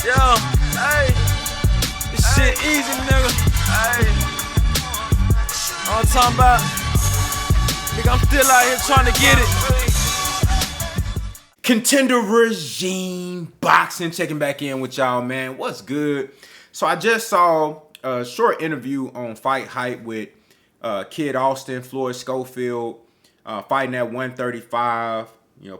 Yo, hey, this shit easy, nigga. Hey, all I'm talking about, nigga, I'm still out here trying to get it. Contender Regime Boxing, checking back in with y'all, man. What's good? So I just saw a short interview on Fight Hype with Kid Austin, Floyd, Schofield, fighting at 135.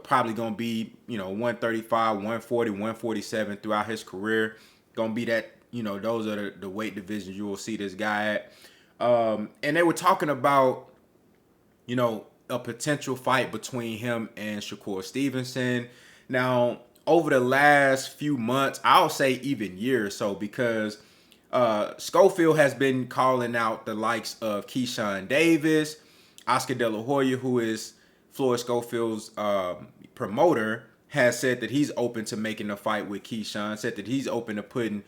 Probably gonna be 135, 140, 147 throughout his career. Gonna be that, those are the weight divisions you will see this guy at. And they were talking about, a potential fight between him and Shakur Stevenson. Now, over the last few months, I'll say even years or so, because Schofield has been calling out the likes of Keyshawn Davis, Oscar De La Hoya, who is Floyd Schofield's promoter, has said that he's open to making a fight with Keyshawn, said that he's open to putting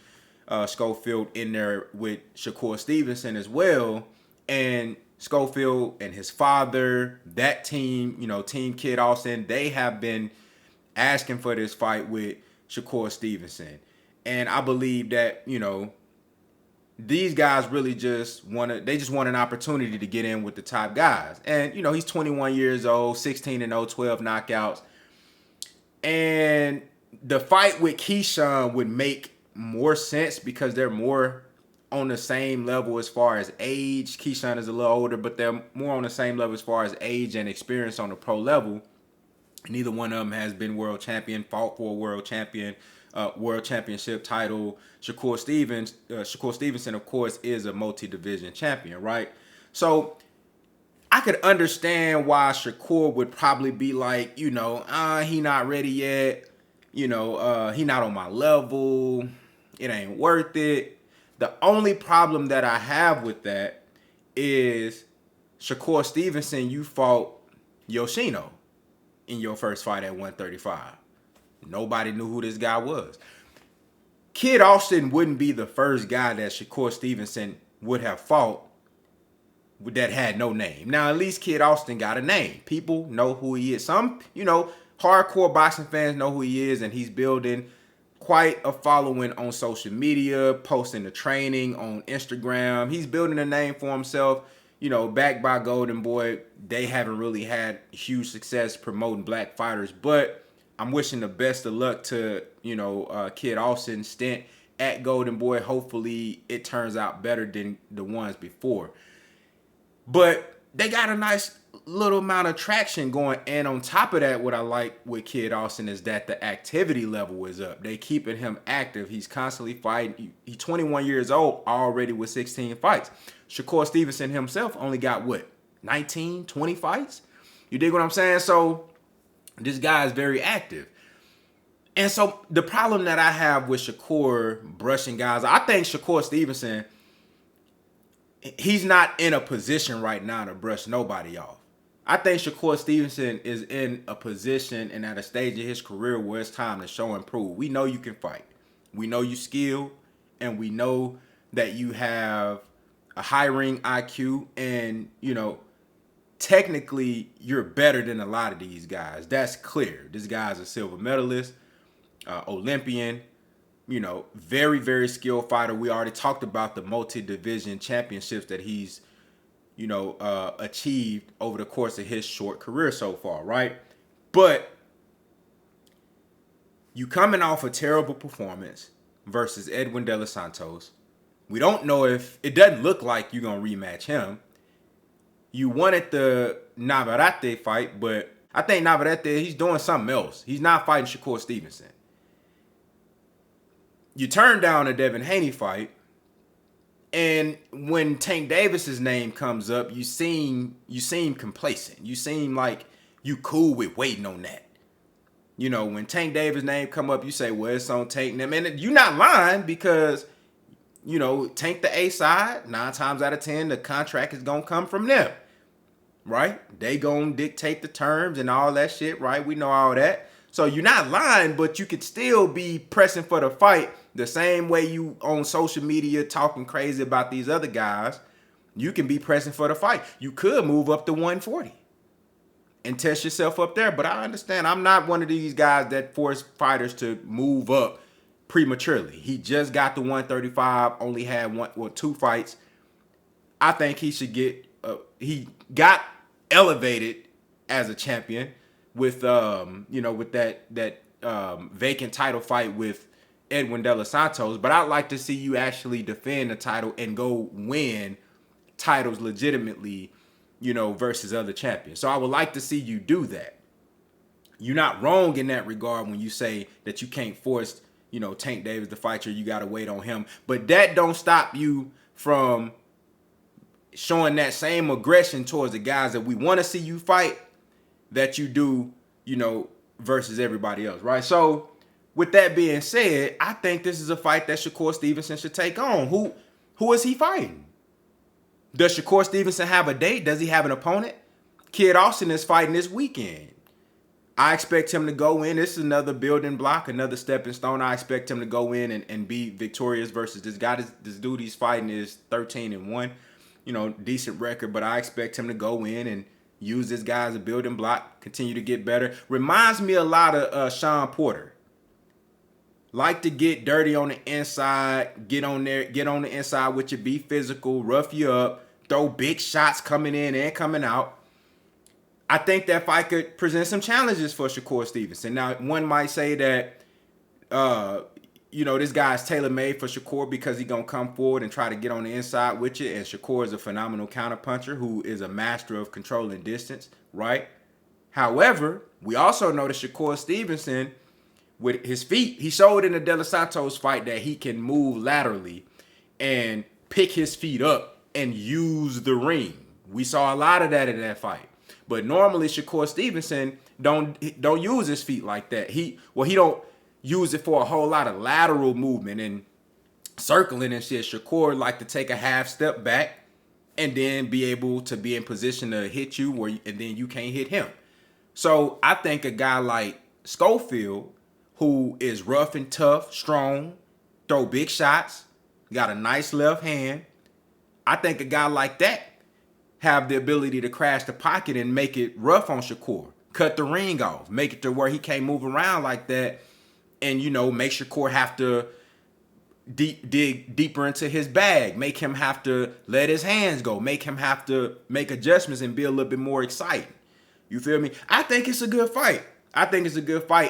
Schofield in there with Shakur Stevenson as well. And Schofield and his father, that team, Team Kid Austin, they have been asking for this fight with Shakur Stevenson. And I believe that, these guys really just want an opportunity to get in with the top guys. And, he's 21 years old, 16-0, 12 knockouts. And the fight with Keyshawn would make more sense because they're more on the same level as far as age. Keyshawn is a little older, but they're more on the same level as far as age and experience on the pro level. Neither one of them has been world champion, fought for a world championship title. Shakur Stevenson, of course, is a multi-division champion, right? So I could understand why Shakur would probably be like, he not ready yet. He not on my level. It ain't worth it. The only problem that I have with that is Shakur Stevenson, you fought Yoshino in your first fight at 135. Nobody knew who this guy was. Kid Austin wouldn't be the first guy that Shakur Stevenson would have fought that had no name. Now, at least Kid Austin got a name. People know who he is. Some, hardcore boxing fans know who he is, and he's building quite a following on social media, posting the training on Instagram. He's building a name for himself. Backed by Golden Boy, they haven't really had huge success promoting black fighters, but I'm wishing the best of luck to, Kid Austin's stint at Golden Boy. Hopefully it turns out better than the ones before. But they got a nice little amount of traction going. And on top of that, what I like with Kid Austin is that the activity level is up. They keeping him active. He's constantly fighting. He's 21 years old already with 16 fights. Shakur Stevenson himself only got 19, 20 fights? You dig what I'm saying? So this guy is very active. And so the problem that I have with Shakur brushing guys, I think Shakur Stevenson, he's not in a position right now to brush nobody off. I think Shakur Stevenson is in a position and at a stage of his career where it's time to show and prove. We know you can fight. We know you skilled, and we know that you have a high ring IQ, and, technically you're better than a lot of these guys. That's clear. This guy's a silver medalist, Olympian, very, very skilled fighter. We already talked about the multi-division championships that he's, achieved over the course of his short career so far, right? But you coming off a terrible performance versus Edwin De Los Santos. We don't know if, it doesn't look like you're going to rematch him. You wanted the Navarrete fight, but I think Navarrete, he's doing something else. He's not fighting Shakur Stevenson. You turned down a Devin Haney fight, and when Tank Davis's name comes up, you seem complacent. You seem like you cool with waiting on that. When Tank Davis' name come up, you say, well, it's on Tank. And you're not lying, because Tank the A side, 9 times out of 10, the contract is going to come from them, right? They going to dictate the terms and all that shit, right? We know all that. So you're not lying, but you could still be pressing for the fight the same way you on social media talking crazy about these other guys. You can be pressing for the fight. You could move up to 140 and test yourself up there. But I understand. I'm not one of these guys that force fighters to move up prematurely. He just got to 135, only had two fights. I think he should get he got elevated as a champion with with that vacant title fight with Edwin De Los Santos, but I'd like to see you actually defend the title and go win titles legitimately, versus other champions. So I would like to see you do that. You're not wrong in that regard when you say that you can't force, Tank Davis to fight you. You got to wait on him. But that don't stop you from showing that same aggression towards the guys that we want to see you fight that you do, versus everybody else, right? So with that being said, I think this is a fight that Shakur Stevenson should take on. Who is he fighting? Does Shakur Stevenson have a date? Does he have an opponent? Kid Austin is fighting this weekend. I expect him to go in. This is another building block, another stepping stone. I expect him to go in and be victorious versus this guy. This dude he's fighting is 13-1. Decent record, but I expect him to go in and use this guy as a building block, continue to get better. Reminds me a lot of Sean Porter. Like to get dirty on the inside, get on the inside with you, be physical, rough you up, throw big shots coming in and coming out. I think that fight could present some challenges for Shakur Stevenson. Now, one might say that, this guy's tailor-made for Shakur because he's going to come forward and try to get on the inside with you. And Shakur is a phenomenal counterpuncher who is a master of controlling distance, right? However, we also know that Shakur Stevenson, with his feet, he showed in the De Los Santos fight that he can move laterally and pick his feet up and use the ring. We saw a lot of that in that fight. But normally Shakur Stevenson don't use his feet like that. He don't use it for a whole lot of lateral movement and circling and shit. Shakur like to take a half step back and then be able to be in position to hit you and then you can't hit him. So I think a guy like Schofield, who is rough and tough, strong, throw big shots, got a nice left hand. I think a guy like that have the ability to crash the pocket and make it rough on Shakur. Cut the ring off. Make it to where he can't move around like that. And, make Shakur have to dig deeper into his bag. Make him have to let his hands go. Make him have to make adjustments and be a little bit more exciting. You feel me? I think it's a good fight.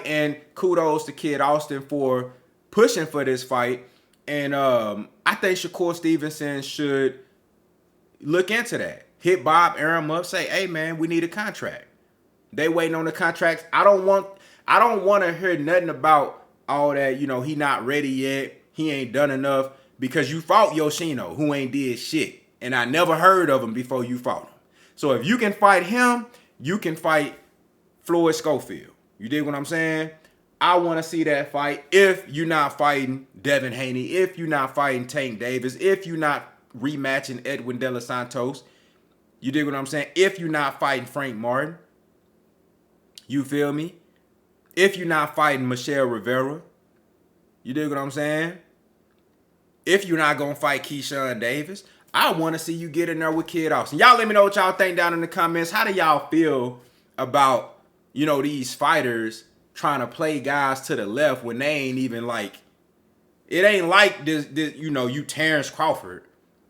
And kudos to Kid Austin for pushing for this fight. And I think Shakur Stevenson should look into that. Hit Bob Arum up, say, hey man, we need a contract. They waiting on the contracts. I don't want to hear nothing about all that, he not ready yet. He ain't done enough because you fought Yoshino, who ain't did shit. And I never heard of him before you fought him. So if you can fight him, you can fight Floyd Schofield. You dig what I'm saying? I want to see that fight. If you're not fighting Devin Haney, if you're not fighting Tank Davis, if you're not rematching Edwin De Los Santos, you dig what I'm saying? If you're not fighting Frank Martin, you feel me? If you're not fighting Michelle Rivera, you dig what I'm saying? If you're not going to fight Keyshawn Davis, I want to see you get in there with Kid Austin. Y'all let me know what y'all think down in the comments. How do y'all feel about, these fighters trying to play guys to the left when they ain't even it ain't like this you Terrence Crawford.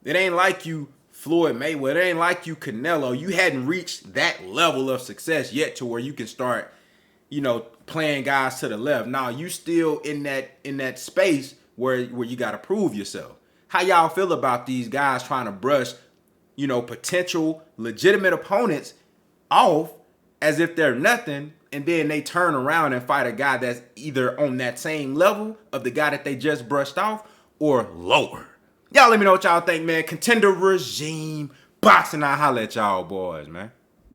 It ain't like you Floyd Mayweather. It ain't like you Canelo. You hadn't reached that level of success yet to where you can start, playing guys to the left. Now you still in that space where you got to prove yourself. How y'all feel about these guys trying to brush, potential legitimate opponents off as if they're nothing, and then they turn around and fight a guy that's either on that same level of the guy that they just brushed off or lower? Y'all let me know what y'all think, man. Contender Regime Boxing. I'll holla at y'all boys, man.